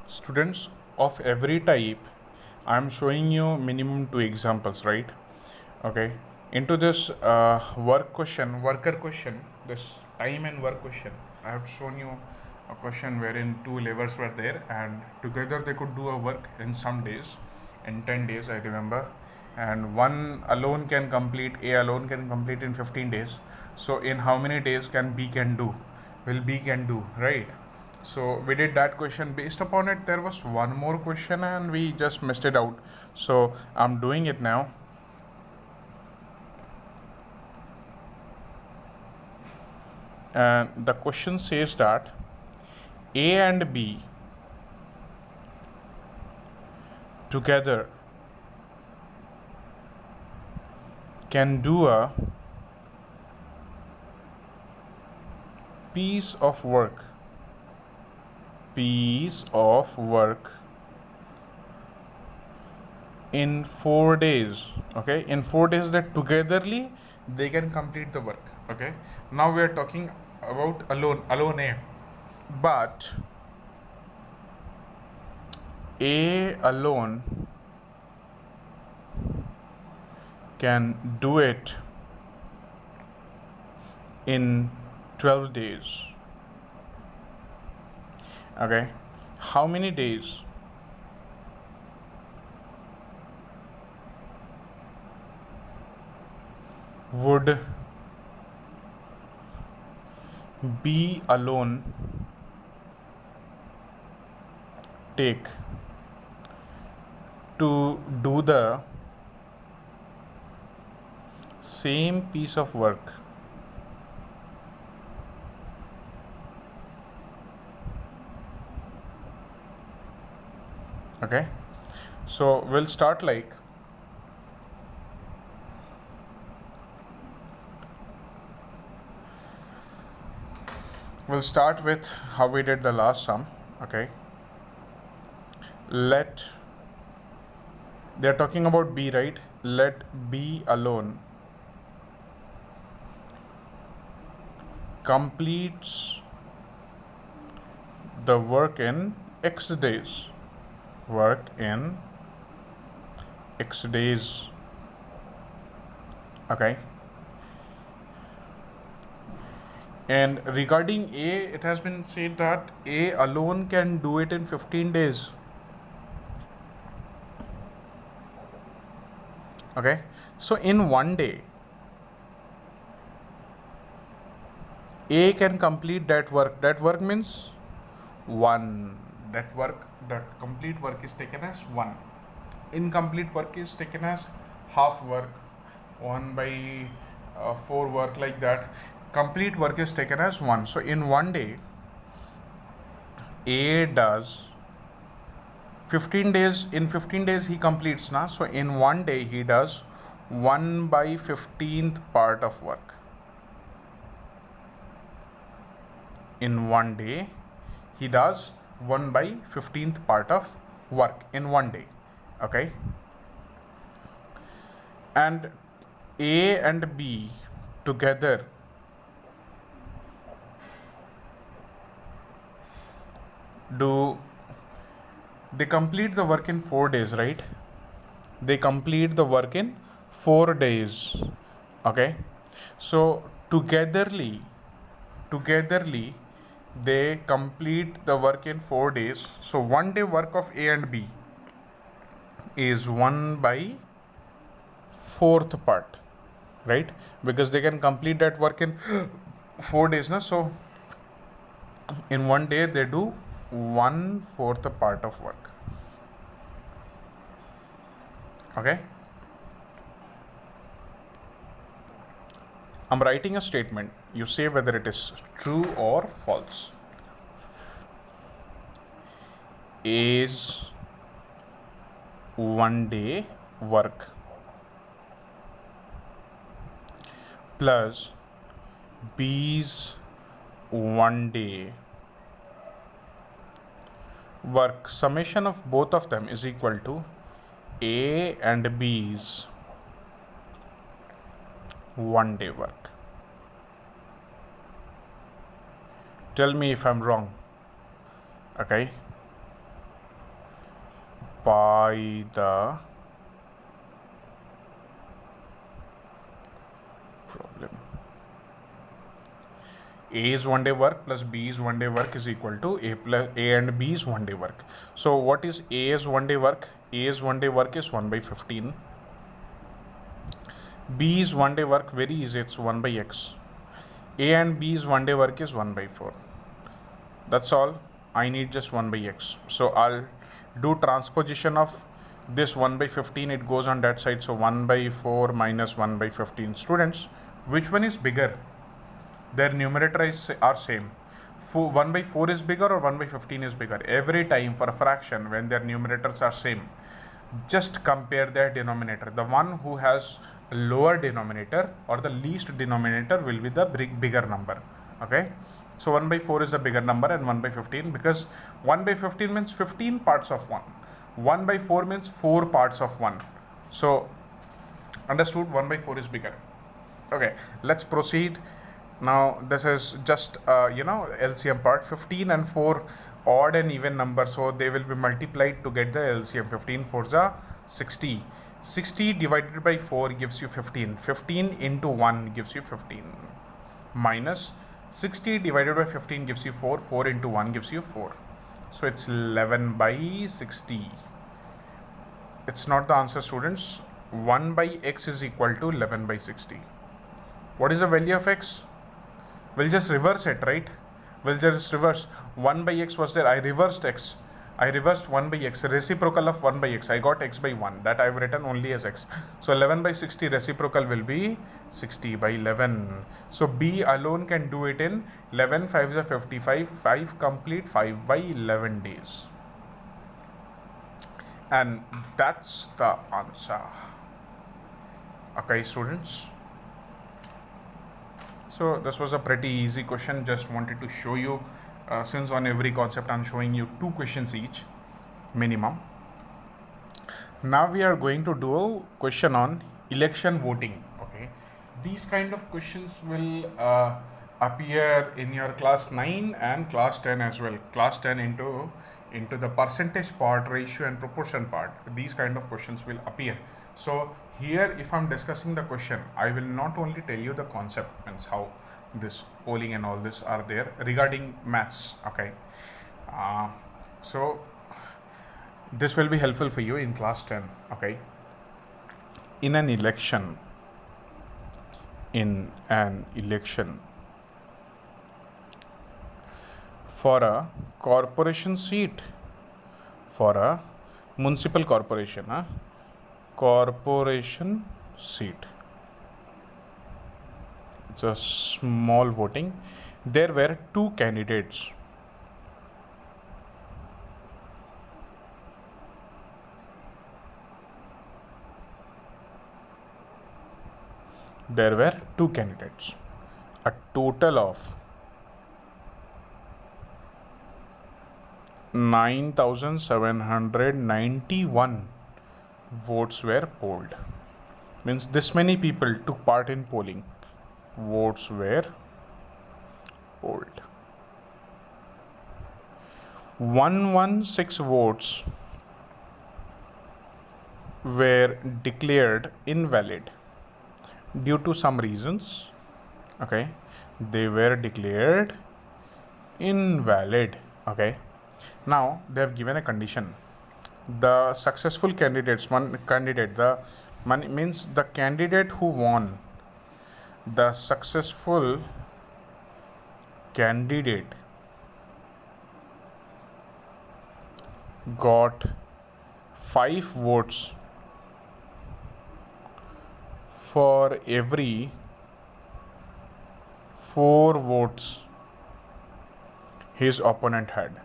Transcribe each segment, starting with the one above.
Students of every type, I am showing you minimum two examples, right? Okay. Into this worker question, this time and work question, I have shown you a question wherein two laborers were there and together they could do a work in some days, in 10 days, I remember. And one alone can complete, A alone can complete in 15 days. So, in how many days can B can do? Will B can do, right? So we did that question. Based upon it, there was one more question and we just missed it out. So I'm doing it now. And the question says that A and B together can do a piece of work in 4 days. Okay, in 4 days that togetherly they can complete the work. Okay, now we are talking about alone A, but A alone can do it in 12 days. Okay, how many days would B alone take to do the same piece of work? Okay, so we'll start like we'll start with how we did the last sum. Okay, let, they're talking about B, right? Let B alone completes the work in X days. Work in X days. Okay. And regarding A, it has been said that A alone can do it in 15 days. Okay. So in one day, A can complete that work. That work means one. That complete work is taken as one. Incomplete work is taken as half work, 1/4 work, like that. Complete work is taken as one. So in one day, A does 15 days. In 15 days he completes now. So in one day he does 1/15th part of work. In one day he does 1/15th part of work in one day. Okay, and A and B together do, they complete the work in 4 days, right? They complete the work in 4 days. Okay, so togetherly they complete the work in 4 days. So 1 day work of A and B is 1/4th part, right? Because they can complete that work in 4 days now. So in one day they do 1/4th part of work. Okay, I'm writing a statement. You say whether it is true or false. A's 1 day work plus B's 1 day work, summation of both of them is equal to A and B's 1 day work. Tell me if I'm wrong. Okay, by the problem. A is one day work plus B is one day work is equal to A and B is one day work. So what is A is one day work? A is one day work is 1 by 15. B is one day work, very easy, it's 1 by x. A and B is one day work is 1 by 4. That's all. I need just 1 by x. So I'll do transposition of this 1 by 15. It goes on that side. So 1 by 4 minus 1 by 15. Students, which one is bigger? Their numerator are same. 1 by 4 is bigger or 1 by 15 is bigger? Every time for a fraction when their numerators are same, just compare their denominator. The one who has a lower denominator or the least denominator will be the bigger number. Okay, so 1 by 4 is the bigger number and 1 by 15, because 1 by 15 means 15 parts of 1. 1 by 4 means 4 parts of 1. So understood, 1 by 4 is bigger. Okay, let's proceed. Now this is just LCM part. 15 and 4 odd and even numbers, so they will be multiplied to get the LCM. 15 4s are 60. 60 divided by 4 gives you 15. 15 into 1 gives you 15. Minus 60 divided by 15 gives you 4. 4 into 1 gives you 4. So it's 11 by 60. It's not the answer, students. 1 by x is equal to 11 by 60. What is the value of x? We'll just reverse it, right? We'll just reverse. 1 by x was there. I reversed x. I reversed 1 by x. Reciprocal of 1 by x. I got x by 1. That I've written only as x. So 11 by 60 reciprocal will be 60 by 11. So B alone can do it in 11 5 is 55. 5 complete 5 by 11 days. And that's the answer. Okay, students. So this was a pretty easy question. Just wanted to show you, since on every concept I'm showing you 2 questions each minimum. Now we are going to do a question on election voting. Okay, these kind of questions will appear in your class 9 and class 10 as well. Class 10 into the percentage part, ratio and proportion part. These kind of questions will appear. So here, if I'm discussing the question, I will not only tell you the concept, means how this polling and all this are there regarding maths. Okay, so this will be helpful for you in class 10. Okay, in an election for a corporation seat, for a municipal corporation, corporation seat, it's a small voting. There were 2 candidates. There were 2 candidates. A total of 9,791 votes were polled. Means this many people took part in polling. Votes were polled. 116 votes were declared invalid due to some reasons. Okay, they were declared invalid. Okay, now they have given a condition. The successful candidates, one candidate, the means the candidate who won, the successful candidate got 5 votes for every 4 votes his opponent had.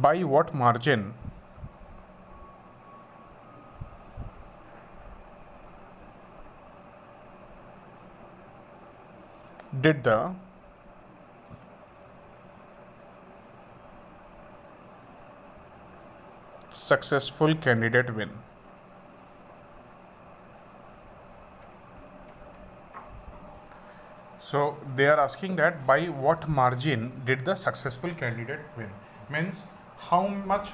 By what margin did the successful candidate win? So they are asking that by what margin did the successful candidate win? Means how much,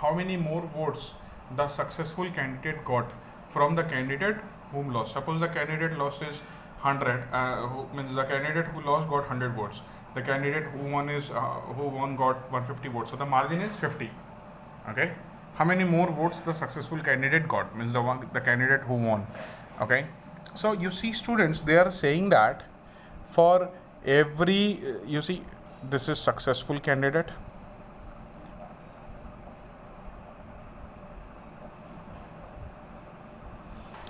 how many more votes the successful candidate got from the candidate whom lost. Suppose the candidate lost is 100, means the candidate who lost got 100 votes. The candidate who won is who won got 150 votes. So the margin is 50. Okay. How many more votes the successful candidate got? Means the candidate who won. Okay. So you see, students, they are saying that for every you see, this is successful candidate,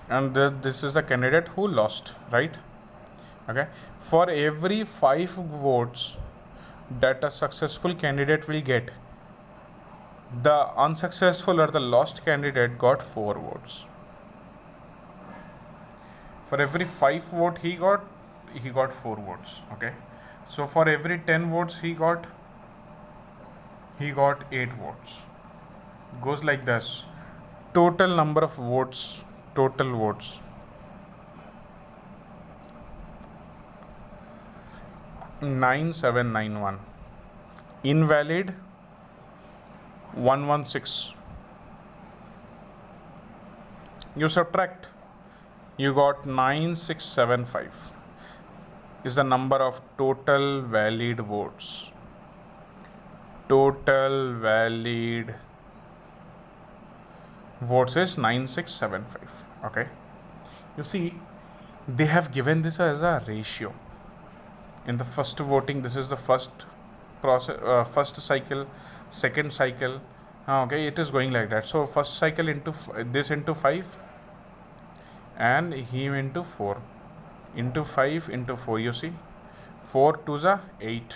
and this is the candidate who lost, right? Okay. For every 5 votes that a successful candidate will get, the unsuccessful or the lost candidate got 4 votes. For every 5 vote he got 4 votes. Okay. So for every 10 votes he got 8 votes. Goes like this. Total number of votes, total votes, 9791. Invalid 116. You subtract, you got 9675 is the number of total valid votes. Total valid votes is 9675. Okay. You see, they have given this as a ratio. In the first voting, this is the first process, first cycle, second cycle. Okay, it is going like that. So first cycle into this into 5, and him into 4, into 5 into 4. You see, 4 2s are 8,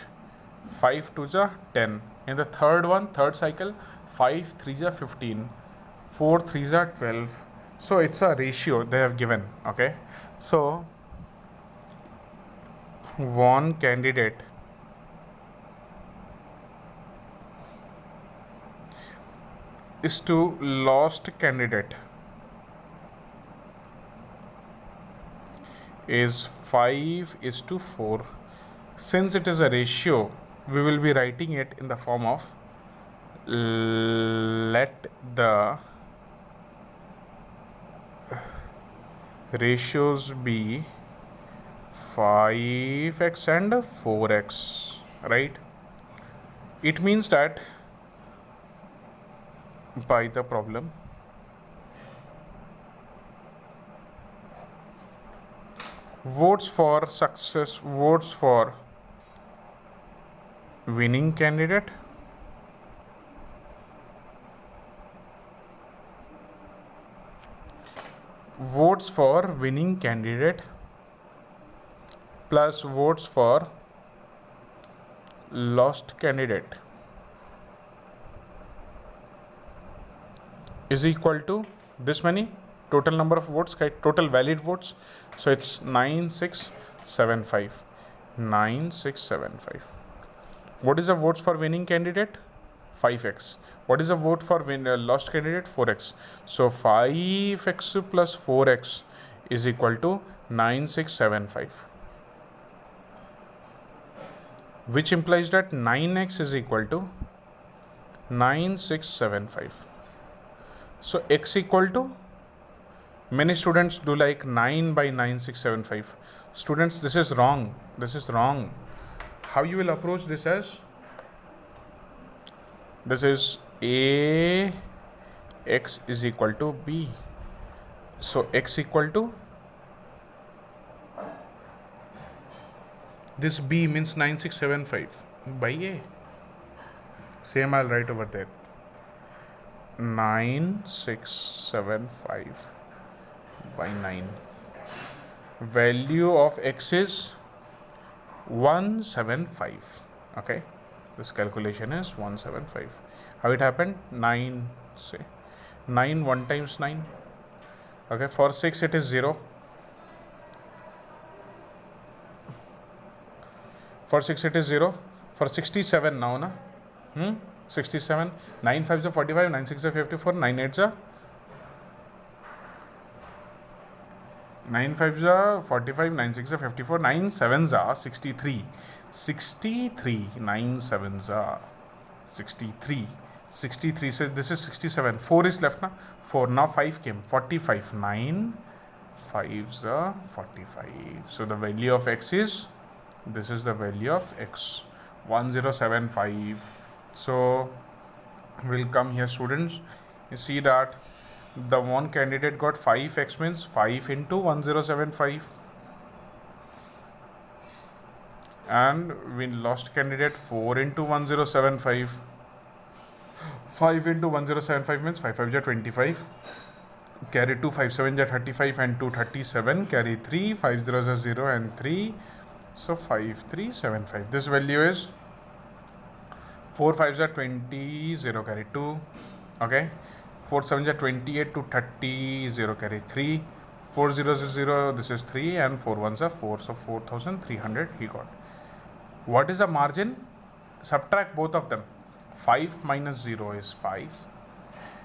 5 2s are 10. In the third cycle, 5 3s are 15, 4 3s are 12. So it's a ratio they have given. Okay. So one candidate is to lost candidate is 5:4. Since it is a ratio, we will be writing it in the form of let the ratios be 5x and 4x, right? It means that by the problem, votes for success, votes for winning candidate plus votes for lost candidate is equal to this many total number of votes, total valid votes. So it's 9675. What is the votes for winning candidate? 5x. What is the vote for lost candidate? 4x. So 5x plus 4x is equal to 9675, which implies that 9x is equal to 9675. So x equal to, many students do like 9 by 9675. Students, this is wrong. How you will approach this as, this is a x is equal to b. So x equal to, this b means 9675 by a. Same I'll write over there. 9675 by 9. Value of x is 175. Okay, this calculation is 175. How it happened? 9 1 times 9. Okay, for 6 it is 0. For 6 it is 0. For 67 now, na? 67. 9 5s are 45. 9 6 are 54. 9 8s are 9 5s are 45, 9 6s are 54, 9 7s are 63. 63, 9 7s are 63. 63, so this is 67. 4 is left now. 4, now 5 came. 45, 9 5s are 45. So the value of x is, this is the value of x, 1075. So we'll come here, students. You see that the one candidate got 5x means 5 into 1075, and we lost candidate 4 into 1075. 5 into 1075 means 5 5 is 25, carry 2, 5 7 is 35, and 2 37, carry 3, 5 zeros are 0 and 3, so 5375. This value is 4 5s are 20, 0 carry 2, okay. 4 7s are 28 to 30, 0 carry 3, 4 zeros is 0, this is 3, and 4 1s are 4, so 4300 he got. What is the margin? Subtract both of them. 5 minus 0 is 5,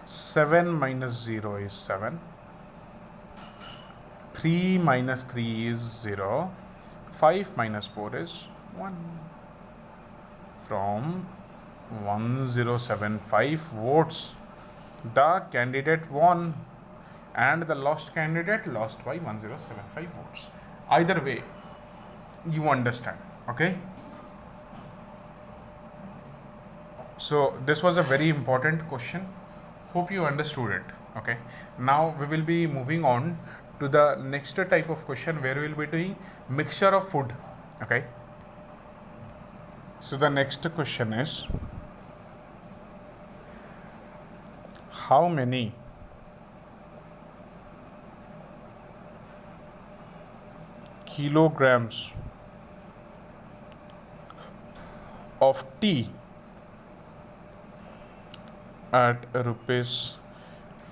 7 minus 0 is 7, 3 minus 3 is 0, 5 minus 4 is 1. From 1075 votes, the candidate won and the lost candidate lost by 1075 votes. Either way, you understand, okay? So this was a very important question. Hope you understood it, okay? Now we will be moving on to the next type of question where we will be doing mixture of food, okay? So the next question is, how many kilograms of tea at rupees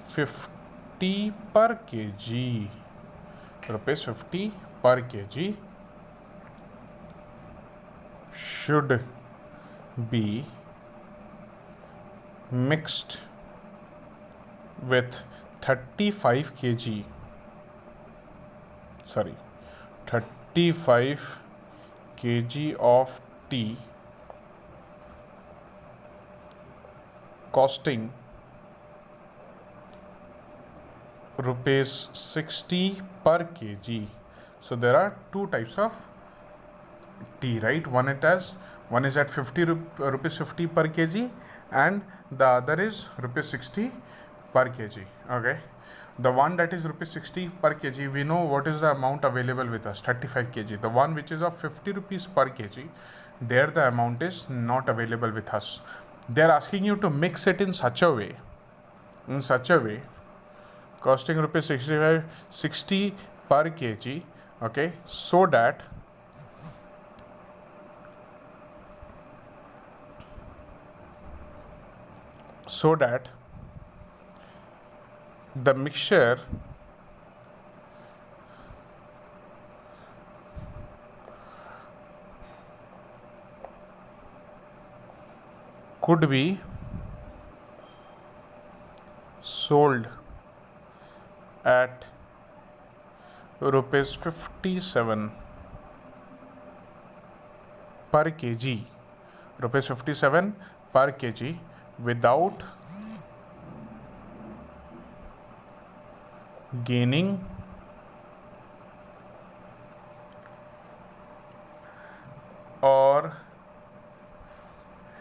50 per kg, rupees 50 per kg should be mixed with 35 kg, 35 kg of tea costing rupees 60 per kg. So there are two types of tea, right? One is at 50 rupees 50 per kg, and the other is rupees 60 per kg, okay? The one that is rupees 60 per kg, we know what is the amount available with us, 35 kg. The one which is of 50 rupees per kg, there the amount is not available with us. They are asking you to mix it in such a way, costing rupees 60 per kg, okay, so that the mixture could be sold at rupees 57 per kg, rupees 57 per kg without gaining or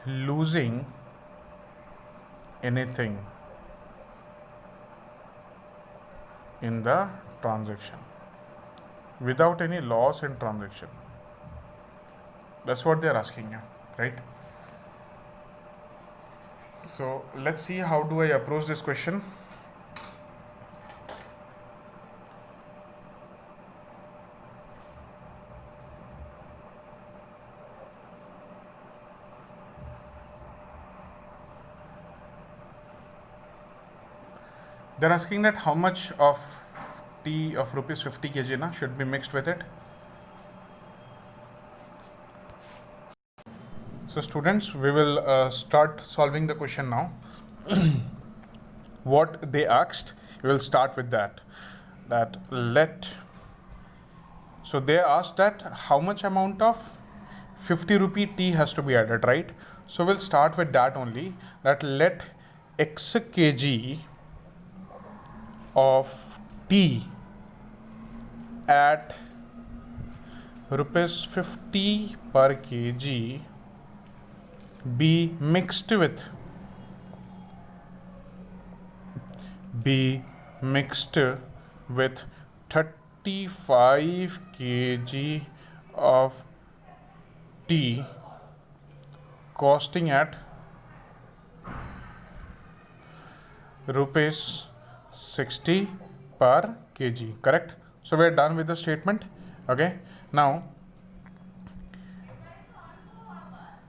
losing anything in the transaction, without any loss in transaction. That's what they are asking you, right? So let's see how do I approach this question. They're asking that how much of tea of rupees 50 kg should be mixed with it. So students, we will start solving the question now. What they asked, we will start with that let So they asked that how much amount of 50 rupee tea has to be added, right? So we'll start with that only, that let x kg of tea at rupees 50 per kg be mixed with 35 kg of tea costing at rupees 60 per kg, correct? So we are done with the statement. Okay, now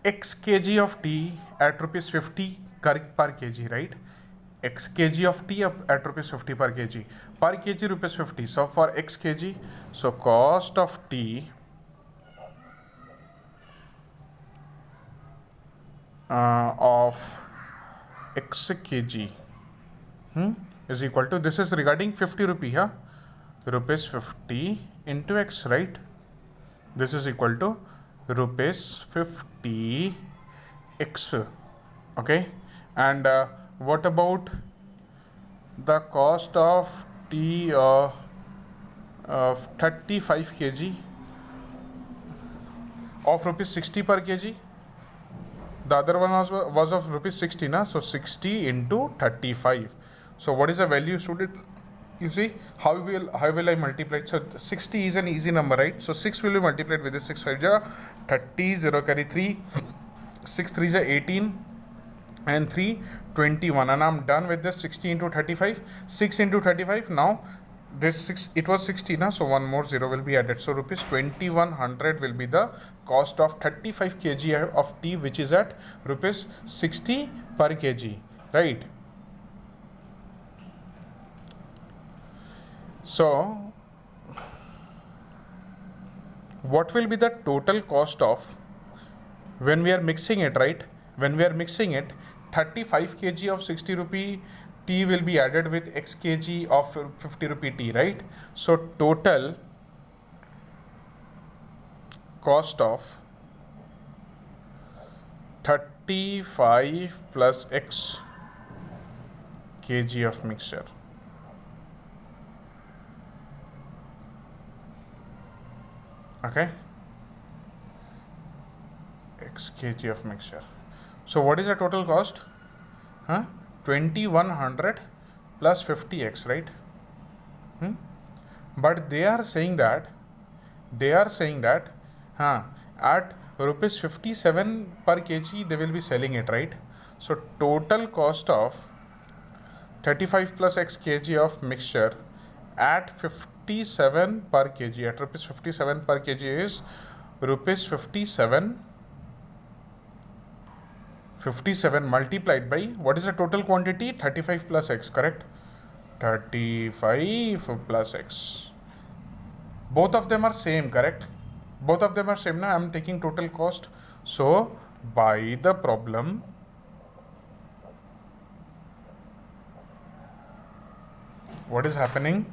x kg of tea at rupees 50 per kg, right? X kg of tea at rupees 50 per kg rupees 50. So for x kg, so cost of tea of x kg is equal to, this is regarding 50 rupee, huh? Rupees 50 into x, right? This is equal to rupees 50 x. Okay, and what about the cost of tea of 35 kg of rupees 60 per kg? The other one was of rupees 60, na? So 60 into 35. So what is the value, student? You see, how will I multiply? So 60 is an easy number, right? So 6 will be multiplied with this. 6 5 ja 30, 0 carry 3, 6 3 ja 18, and 3 21, and I'm done with this. 60 into 35, 6 into 35. Now this 6, it was 60 na, so one more 0 will be added. So rupees 2100 will be the cost of 35 kg of tea, which is at rupees 60 per kg, right? So what will be the total cost of, when we are mixing it, right? When we are mixing it, 35 kg of 60 rupee tea will be added with x kg of 50 rupee tea, right? So total cost of 35 plus x kg of mixture. Okay, x kg of mixture. So what is the total cost? 2100 plus 50x, right? But they are saying that at rupees 57 per kg they will be selling it, right? So total cost of 35 plus x kg of mixture at 57 per kg, at rupees 57 per kg is rupees 57 multiplied by, what is the total quantity? 35 plus x, correct? 35 plus x. Both of them are same, correct? Both of them are same. Now I am taking total cost. So by the problem, what is happening?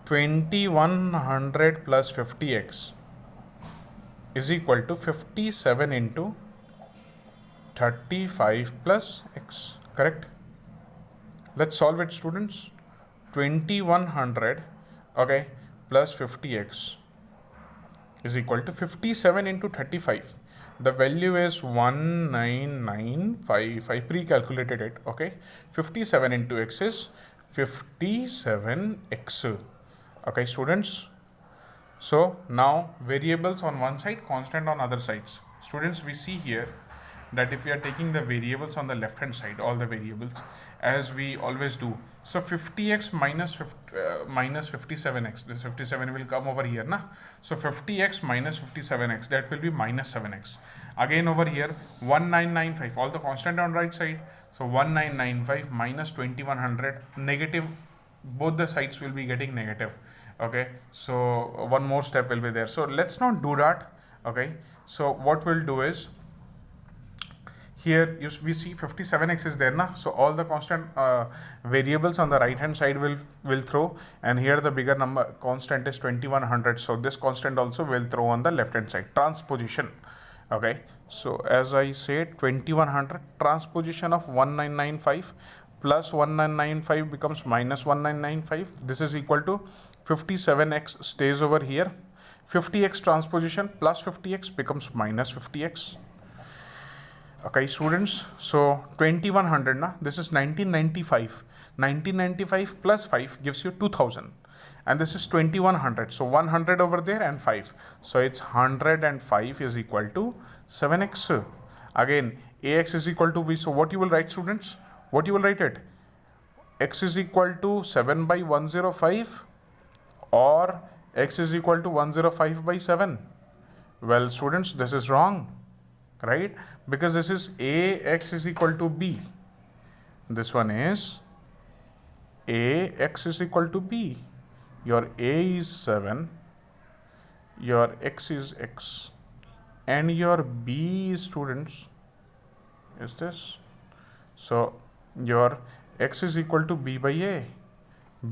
2100 plus 50x is equal to 57 into 35 plus x, correct? Let's solve it, students. 2100, okay, plus 50x is equal to 57 into 35. The value is 19955. I pre-calculated it, okay? 57 into x is 57x. Okay, students. So now variables on one side, constant on other sides. Students, we see here that if we are taking the variables on the left hand side, all the variables, as we always do, so 50x minus 57x, this 57 will come over here, na? So 50x minus 57x, that will be minus 7x. Again over here 1995, all the constant on right side, so 1995 minus 2100, negative, both the sides will be getting negative. Okay, so one more step will be there. So let's not do that. Okay, so what we'll do is, here we see 57x is there na, so all the constant variables on the right hand side will throw, and here the bigger number constant is 2100, so this constant also will throw on the left hand side. Transposition. Okay, so as I said, 2100 transposition of 1995 plus 1995 becomes minus 1995. This is equal to 57x stays over here. 50x transposition plus 50x becomes minus 50x. Okay, students, so 2100 na, this is 1995. 1995 plus 5 gives you 2000, and this is 2100, so 100 over there and 5, so it's 105 is equal to 7x. Again, ax is equal to b, so what you will write, students? What you will write it? X is equal to 7 by 105 or x is equal to 105 by 7. Well, students, this is wrong, right? Because this is ax is equal to b. This one is ax is equal to b. Your a is 7, your x is x, and your b, students, is this. So your x is equal to b by a.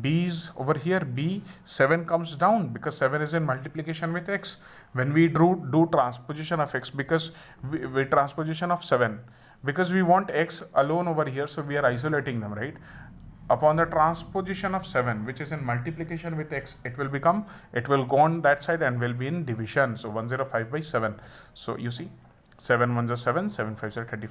B is over here, b, 7 comes down because 7 is in multiplication with x. When we do transposition of x, because we transposition of 7, because we want x alone over here, so we are isolating them, right? Upon the transposition of 7, which is in multiplication with x, it will go on that side and will be in division. So 105 by 7. So you see, 7 1s are 7, 7 5s are 35.